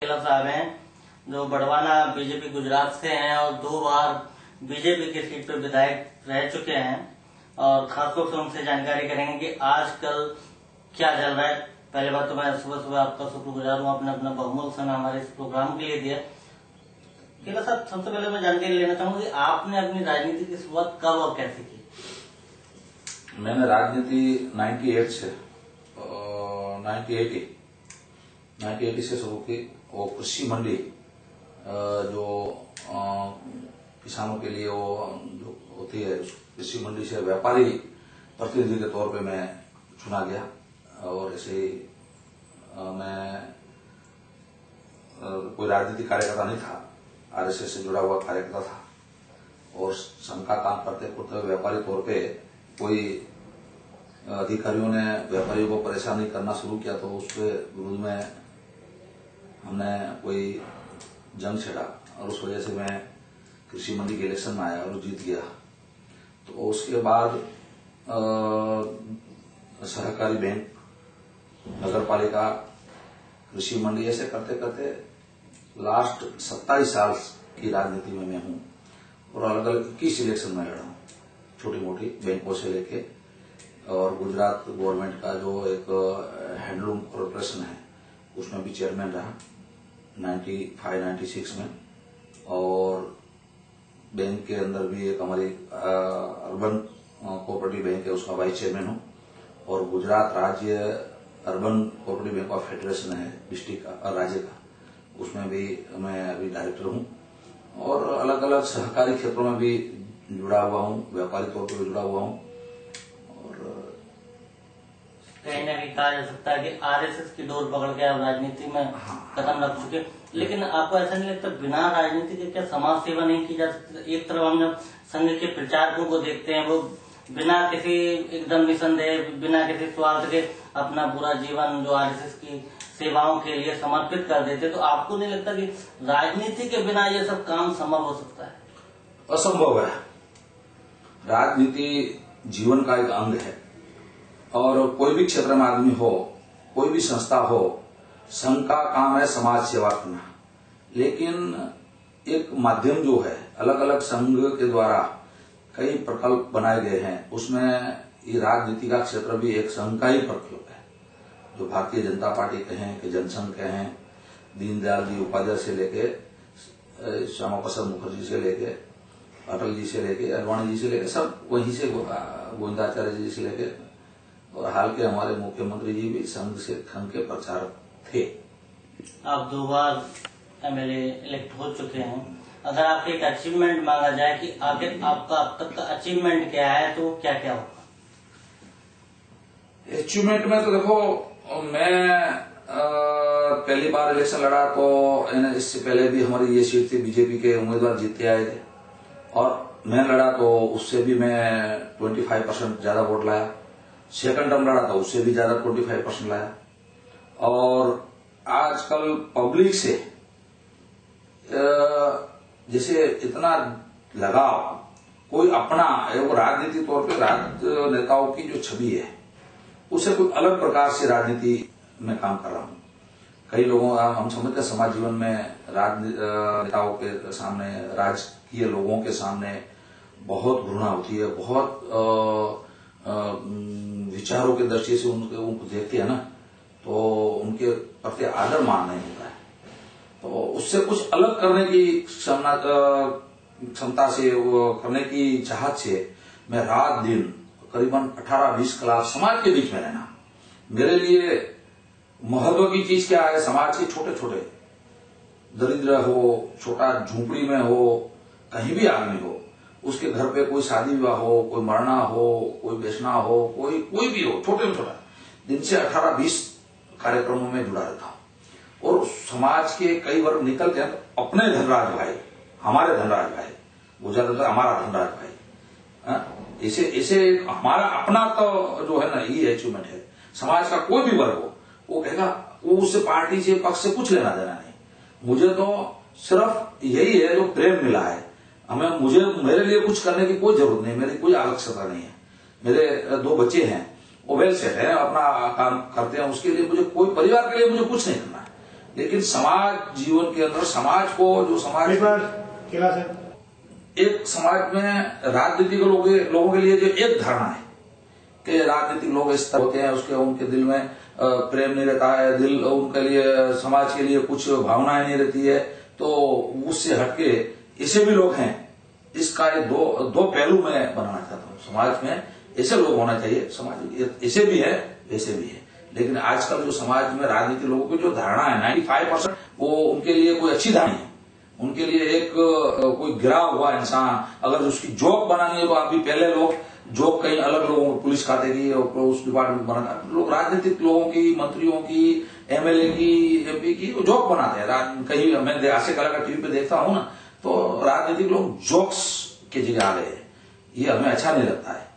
साहब हैं जो बड़वाना बीजेपी गुजरात से हैं और 2 बार बीजेपी की सीट पर विधायक रह चुके हैं और खासतौर से उनसे जानकारी करेंगे कि आजकल क्या चल रहा है। पहले बात तो मैं सुबह सुबह आपका शुक्रगुजार हूँ, आपने अपना बहुमूल्य समय हमारे इस प्रोग्राम के लिए दिया। केला साहब, सबसे पहले मैं जानकारी लेना चाहूंगा कि आपने अपनी राजनीति की शुरुआत कब और कैसे की? मैंने राजनीति 98 से 1980 से शुरू की। वो कृषि मंडी जो किसानों के लिए वो जो होती है, कृषि मंडी से व्यापारी प्रतिनिधि के तौर पे मैं चुना गया और ऐसे मैं कोई राजनीतिक कार्यकर्ता नहीं था, आरएसएस से जुड़ा हुआ कार्यकर्ता था और संघ का काम करते करते व्यापारी तौर पे कोई अधिकारियों ने व्यापारियों को परेशान नहीं करना शुरू किया तो उसके विरोध में हमने कोई जंग छेड़ा और उस वजह से मैं कृषि मंडी के इलेक्शन में आया और जीत गया। तो उसके बाद सहकारी बैंक, नगर पालिका, कृषि मंडी ऐसे करते करते लास्ट 27 साल की राजनीति में मैं हूं और अलग अलग 21 इलेक्शन में लड़ा हूं, छोटी मोटी बैंकों से लेके और गुजरात गवर्नमेंट का जो एक हैंडलूम कॉर्पोरेशन है उसमें भी चेयरमैन रहा 95-96 में और बैंक के अंदर भी एक हमारी अर्बन कोऑपरेटिव बैंक है उसका वाइस चेयरमैन हूं और गुजरात राज्य urban cooperative bank of federation है डिस्ट्रिक्ट का राज्य का, उसमें भी मैं अभी डायरेक्टर हूं और अलग अलग सहकारी क्षेत्रों में भी जुड़ा हुआ हूं, व्यापारी तौर पर भी जुड़ा हुआ हूं। कहीं ना कहीं कहा जा सकता है कि आरएसएस की डोर पकड़ के आप राजनीति में कदम रख चुके, लेकिन आपको ऐसा नहीं लगता बिना राजनीति के क्या समाज सेवा नहीं की जा सकती? एक तरफ हम जब संघ के प्रचारकों को देखते हैं वो बिना किसी एकदम निसंदेह, बिना किसी स्वार्थ के अपना पूरा जीवन जो आरएसएस की सेवाओं के लिए समर्पित कर देते, तो आपको नहीं लगता कि राजनीति के बिना ये सब काम संभव हो सकता है? असंभव है। राजनीति जीवन का एक अंग है और कोई भी क्षेत्र में आदमी हो, कोई भी संस्था हो, संघ का काम है समाज सेवा करना, लेकिन एक माध्यम जो है अलग अलग संघ के द्वारा कई प्रकल्प बनाए गए हैं, उसमें ये राजनीति का क्षेत्र भी एक संघ का ही प्रकल्प है। जो भारतीय जनता पार्टी कहें कि जनसंघ कहें, दीनदयाल जी उपाध्याय से लेके श्यामा प्रसाद मुखर्जी से लेके अटल जी से लेके अडवाणी जी से लेके सब वहीं से, गोविंदाचार्य जी से लेके और हाल के हमारे मुख्यमंत्री जी भी संघ के प्रचारक थे। आप 2 बार एमएलए इलेक्ट हो चुके हैं, अगर आपके एक अचीवमेंट मांगा जाए कि आगे आपका अब तक का अचीवमेंट क्या है तो क्या क्या होगा? अचीवमेंट में तो देखो, मैं पहली बार इलेक्शन लड़ा तो इससे पहले भी हमारी ये सीट थी, बीजेपी के उम्मीदवार जीतते आए थे और मैं लड़ा तो उससे भी मैं 25% ज्यादा वोट लाया। सेकंड टर्म लड़ा था उससे भी ज्यादा 25% लाया और आजकल पब्लिक से जैसे इतना लगाव, कोई अपना वो राजनीति तौर पे राजनेताओं की जो छवि है उसे कोई अलग प्रकार से राजनीति में काम कर रहा हूं। कई लोगों हम समझते समाज जीवन में राजनेताओं के सामने, राजकीय लोगों के सामने बहुत घृणा होती है, बहुत विचारों के दृष्टि से उनको देखते हैं ना तो उनके प्रति आदर मान नहीं होता है, तो उससे कुछ अलग करने की क्षमता से, करने की चाहत से मैं रात दिन करीबन 18-20 क्लास समाज के बीच में रहना मेरे लिए महत्व की चीज क्या है। समाज के छोटे छोटे दरिद्र हो, छोटा झूंपड़ी में हो, कहीं भी आदमी हो, उसके घर पे कोई शादी विवाह हो, कोई मरना हो, कोई बेचना हो, कोई भी हो, छोटे में छोटा, दिन से 18-20 कार्यक्रमों में जुड़ा रहता हूं और समाज के कई वर्ग निकलते हैं तो अपने धनराज भाई, हमारे धनराज भाई, वो ज्यादातर हमारा धनराज भाई, इसे हमारा अपना तो जो है ना ये अचीवमेंट है। समाज का कोई भी वर्ग हो वो कहेगा, वो उससे पार्टी से पक्ष से कुछ लेना देना नहीं, मुझे तो सिर्फ यही है जो प्रेम मिला है, मेरे लिए कुछ करने की कोई जरूरत नहीं, मेरी कोई आवश्यकता नहीं है। मेरे 2 बच्चे हैं, वो वेल सेट है, अपना काम करते हैं, उसके लिए मुझे कोई परिवार के लिए मुझे कुछ नहीं करना है। लेकिन समाज जीवन के अंदर समाज को जो समाज एक समाज में राजनीतिक लोगों के लिए जो एक धारणा है कि राजनीतिक लोग इस तरह होते हैं, उसके उनके दिल में प्रेम नहीं रहता है, दिल उनके लिए समाज के लिए कुछ भावनाएं नहीं रहती है, तो उससे हटके ऐसे भी लोग हैं। इसका दो पहलू मैं बनाना चाहता हूँ। समाज में ऐसे लोग होना चाहिए, समाज ऐसे भी है वैसे भी है, लेकिन आजकल जो समाज में राजनीतिक लोगों की जो धारणा है 95% वो उनके लिए कोई अच्छी धारणा है। उनके लिए एक कोई गिरा हुआ इंसान अगर उसकी जॉब बनानी है तो अभी पहले लोग जॉब कहीं अलग लोगों को पुलिस खाते की और उस डिपार्टमेंट बनाना, लोग राजनीतिक लोगों की, मंत्रियों की, एमएलए की, एमपी की जॉब बनाते हैं। कहीं मैं आशिक कला का टीवी पे देखता हूँ ना, तो राजनीतिक लोग जॉब्स की जगह आ गए, ये हमें अच्छा नहीं लगता है।